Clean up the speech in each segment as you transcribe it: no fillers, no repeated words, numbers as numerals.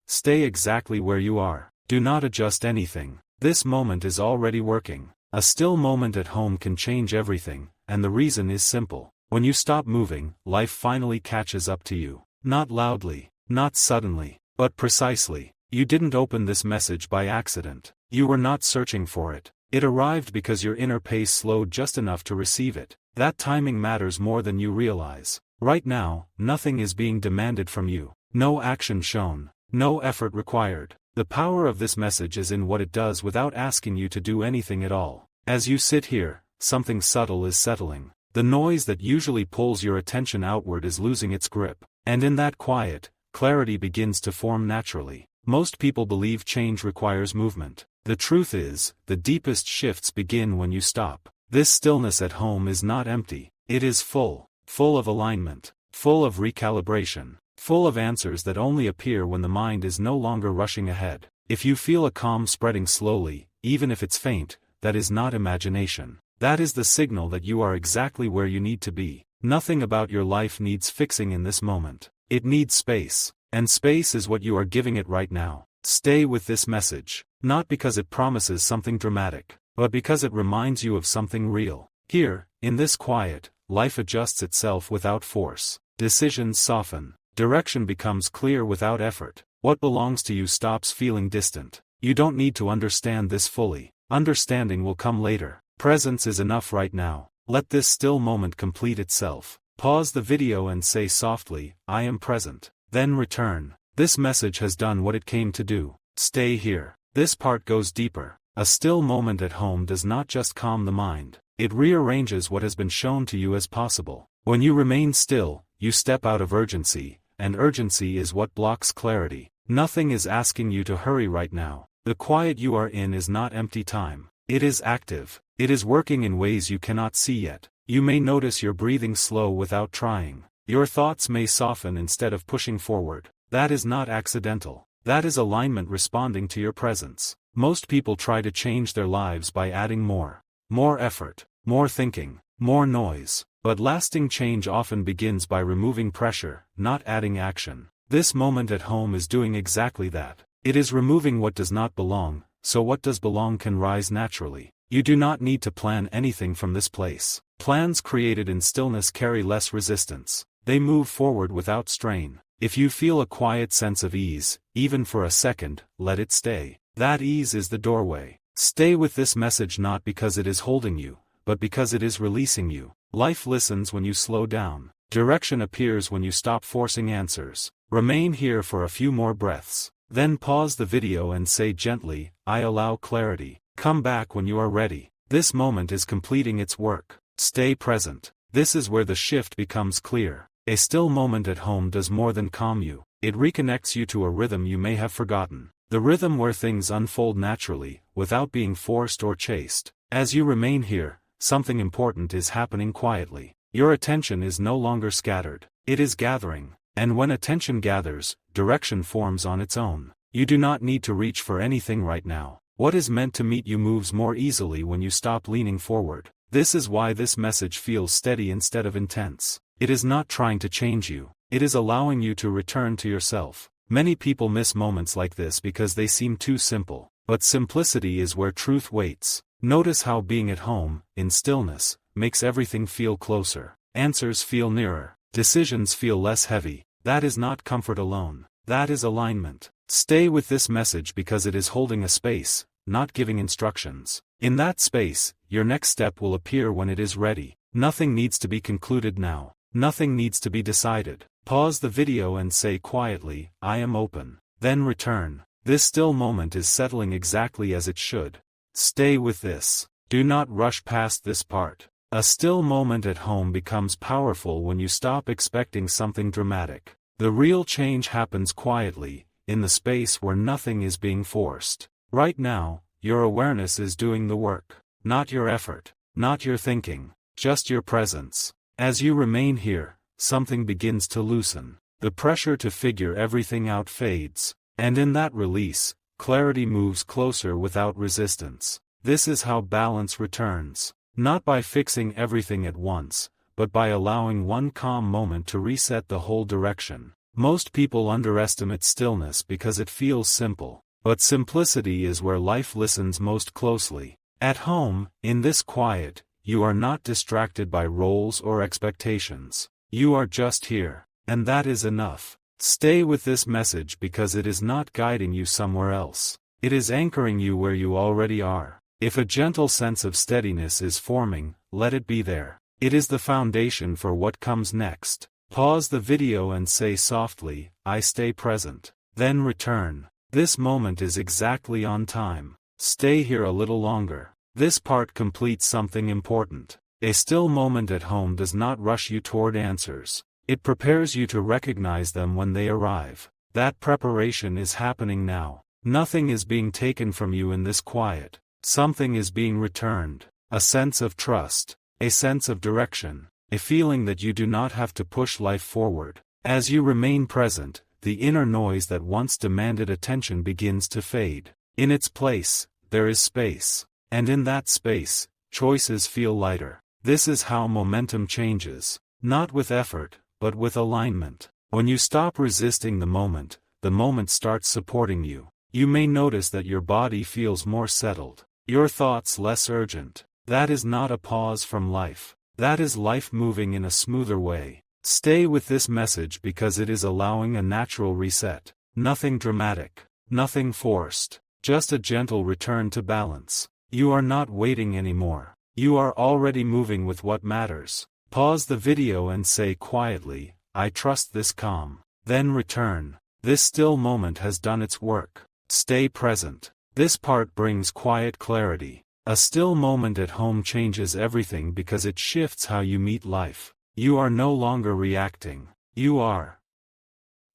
Stay exactly where you are. Do not adjust anything. This moment is already working. A still moment at home can change everything, and the reason is simple. When you stop moving, life finally catches up to you. Not loudly, not suddenly, but precisely. You didn't open this message by accident. You were not searching for it. It arrived because your inner pace slowed just enough to receive it. That timing matters more than you realize. Right now, nothing is being demanded from you. No action shown. No effort required. The power of this message is in what it does without asking you to do anything at all. As you sit here, something subtle is settling. The noise that usually pulls your attention outward is losing its grip. And in that quiet, clarity begins to form naturally. Most people believe change requires movement. The truth is, the deepest shifts begin when you stop. This stillness at home is not empty. It is full. Full of alignment. Full of recalibration. Full of answers that only appear when the mind is no longer rushing ahead. If you feel a calm spreading slowly, even if it's faint, that is not imagination. That is the signal that you are exactly where you need to be. Nothing about your life needs fixing in this moment. It needs space. And space is what you are giving it right now. Stay with this message. Not because it promises something dramatic, but because it reminds you of something real. Here, in this quiet, life adjusts itself without force. Decisions soften. Direction becomes clear without effort. What belongs to you stops feeling distant. You don't need to understand this fully. Understanding will come later. Presence is enough right now. Let this still moment complete itself. Pause the video and say softly, I am present. Then return. This message has done what it came to do. Stay here. This part goes deeper. A still moment at home does not just calm the mind. It rearranges what has been shown to you as possible. When you remain still, you step out of urgency, and urgency is what blocks clarity. Nothing is asking you to hurry right now. The quiet you are in is not empty time. It is active. It is working in ways you cannot see yet. You may notice your breathing slow without trying. Your thoughts may soften instead of pushing forward. That is not accidental. That is alignment responding to your presence. Most people try to change their lives by adding more. More effort, more thinking, more noise. But lasting change often begins by removing pressure, not adding action. This moment at home is doing exactly that. It is removing what does not belong, so what does belong can rise naturally. You do not need to plan anything from this place. Plans created in stillness carry less resistance. They move forward without strain. If you feel a quiet sense of ease, even for a second, let it stay. That ease is the doorway. Stay with this message not because it is holding you, but because it is releasing you. Life listens when you slow down. Direction appears when you stop forcing answers. Remain here for a few more breaths. Then pause the video and say gently, I allow clarity. Come back when you are ready. This moment is completing its work. Stay present. This is where the shift becomes clear. A still moment at home does more than calm you. It reconnects you to a rhythm you may have forgotten. The rhythm where things unfold naturally, without being forced or chased. As you remain here, something important is happening quietly. Your attention is no longer scattered. It is gathering. And when attention gathers, direction forms on its own. You do not need to reach for anything right now. What is meant to meet you moves more easily when you stop leaning forward. This is why this message feels steady instead of intense. It is not trying to change you. It is allowing you to return to yourself. Many people miss moments like this because they seem too simple. But simplicity is where truth waits. Notice how being at home, in stillness, makes everything feel closer. Answers feel nearer. Decisions feel less heavy. That is not comfort alone. That is alignment. Stay with this message because it is holding a space, not giving instructions. In that space, your next step will appear when it is ready. Nothing needs to be concluded now. Nothing needs to be decided. Pause the video and say quietly, I am open. Then return. This still moment is settling exactly as it should. Stay with this. Do not rush past this part. A still moment at home becomes powerful when you stop expecting something dramatic. The real change happens quietly, in the space where nothing is being forced. Right now, your awareness is doing the work. Not your effort, not your thinking, just your presence. As you remain here, something begins to loosen. The pressure to figure everything out fades. And in that release, clarity moves closer without resistance. This is how balance returns. Not by fixing everything at once, but by allowing one calm moment to reset the whole direction. Most people underestimate stillness because it feels simple, but simplicity is where life listens most closely. At home, in this quiet, you are not distracted by roles or expectations. You are just here, and that is enough. Stay with this message because it is not guiding you somewhere else. It is anchoring you where you already are. If a gentle sense of steadiness is forming, let it be there. It is the foundation for what comes next. Pause the video and say softly, "I stay present." Then return. This moment is exactly on time. Stay here a little longer. This part completes something important. A still moment at home does not rush you toward answers. It prepares you to recognize them when they arrive. That preparation is happening now. Nothing is being taken from you in this quiet. Something is being returned. A sense of trust. A sense of direction. A feeling that you do not have to push life forward. As you remain present, the inner noise that once demanded attention begins to fade. In its place, there is space. And in that space, choices feel lighter. This is how momentum changes. Not with effort, but with alignment. When you stop resisting the moment starts supporting you. You may notice that your body feels more settled. Your thoughts less urgent. That is not a pause from life. That is life moving in a smoother way. Stay with this message because it is allowing a natural reset. Nothing dramatic. Nothing forced. Just a gentle return to balance. You are not waiting anymore. You are already moving with what matters. Pause the video and say quietly, "I trust this calm." Then return. This still moment has done its work. Stay present. This part brings quiet clarity. A still moment at home changes everything because it shifts how you meet life. You are no longer reacting. You are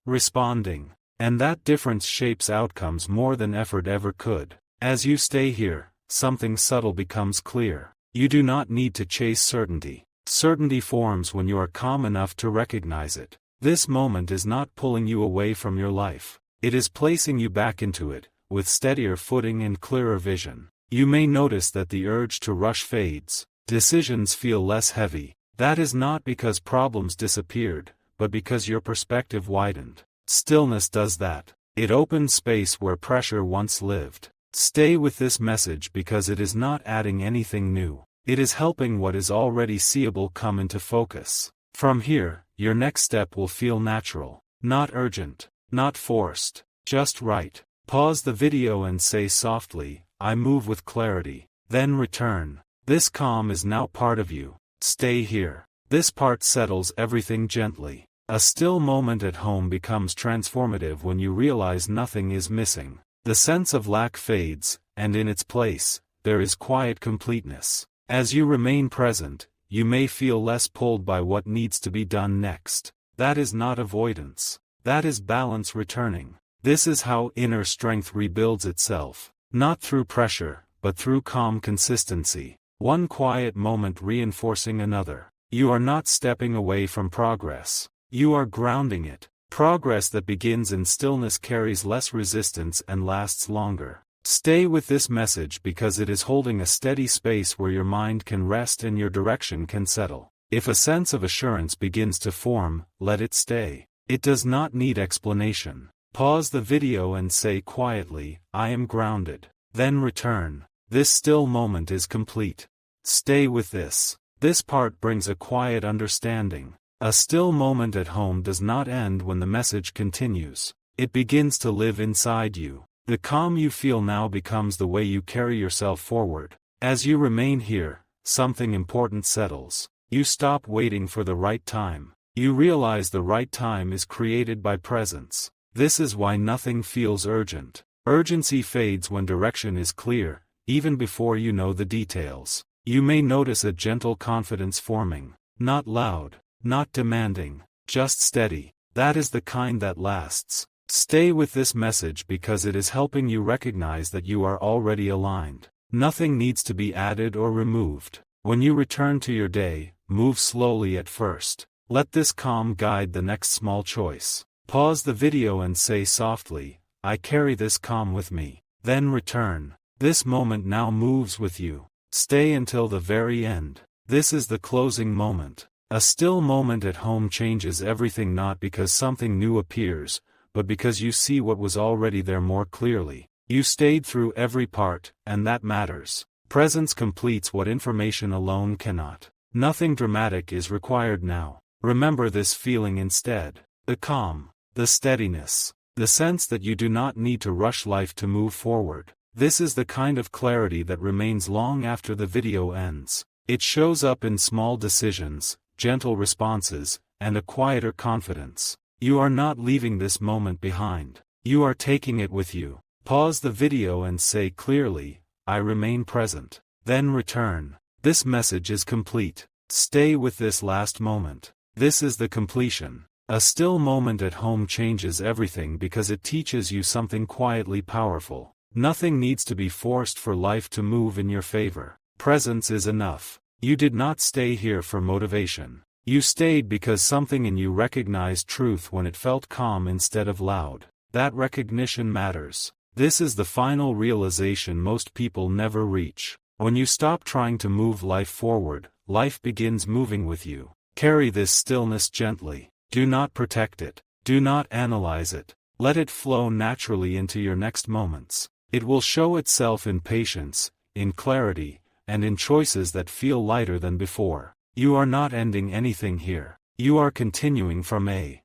responding. And that difference shapes outcomes more than effort ever could. As you stay here, something subtle becomes clear. You do not need to chase certainty. Certainty forms when you are calm enough to recognize it. This moment is not pulling you away from your life. It is placing you back into it, with steadier footing and clearer vision. You may notice that the urge to rush fades. Decisions feel less heavy. That is not because problems disappeared, but because your perspective widened. Stillness does that. It opens space where pressure once lived. Stay with this message because it is not adding anything new. It is helping what is already seeable come into focus. From here, your next step will feel natural. Not urgent. Not forced. Just right. Pause the video and say softly, "I move with clarity." Then return. This calm is now part of you. Stay here. This part settles everything gently. A still moment at home becomes transformative when you realize nothing is missing. The sense of lack fades, and in its place, there is quiet completeness. As you remain present, you may feel less pulled by what needs to be done next. That is not avoidance. That is balance returning. This is how inner strength rebuilds itself. Not through pressure, but through calm consistency. One quiet moment reinforcing another. You are not stepping away from progress. You are grounding it. Progress that begins in stillness carries less resistance and lasts longer. Stay with this message because it is holding a steady space where your mind can rest and your direction can settle. If a sense of assurance begins to form, let it stay. It does not need explanation. Pause the video and say quietly, "I am grounded." Then return. This still moment is complete. Stay with this. This part brings a quiet understanding. A still moment at home does not end when the message continues. It begins to live inside you. The calm you feel now becomes the way you carry yourself forward. As you remain here, something important settles. You stop waiting for the right time. You realize the right time is created by presence. This is why nothing feels urgent. Urgency fades when direction is clear, even before you know the details. You may notice a gentle confidence forming. Not loud, not demanding, just steady. That is the kind that lasts. Stay with this message because it is helping you recognize that you are already aligned. Nothing needs to be added or removed. When you return to your day, move slowly at first. Let this calm guide the next small choice. Pause the video and say softly, "I carry this calm with me." Then return. This moment now moves with you. Stay until the very end. This is the closing moment. A still moment at home changes everything, not because something new appears, but because you see what was already there more clearly. You stayed through every part, and that matters. Presence completes what information alone cannot. Nothing dramatic is required now. Remember this feeling instead. The calm, the steadiness, the sense that you do not need to rush life to move forward. This is the kind of clarity that remains long after the video ends. It shows up in small decisions, gentle responses, and a quieter confidence. You are not leaving this moment behind. You are taking it with you. Pause the video and say clearly, "I remain present." Then return. This message is complete. Stay with this last moment. This is the completion. A still moment at home changes everything because it teaches you something quietly powerful. Nothing needs to be forced for life to move in your favor. Presence is enough. You did not stay here for motivation. You stayed because something in you recognized truth when it felt calm instead of loud. That recognition matters. This is the final realization most people never reach. When you stop trying to move life forward, life begins moving with you. Carry this stillness gently. Do not protect it. Do not analyze it. Let it flow naturally into your next moments. It will show itself in patience, in clarity, and in choices that feel lighter than before. You are not ending anything here. You are continuing from a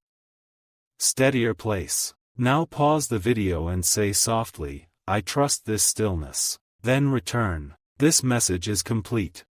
steadier place. Now pause the video and say softly, "I trust this stillness." Then return. This message is complete.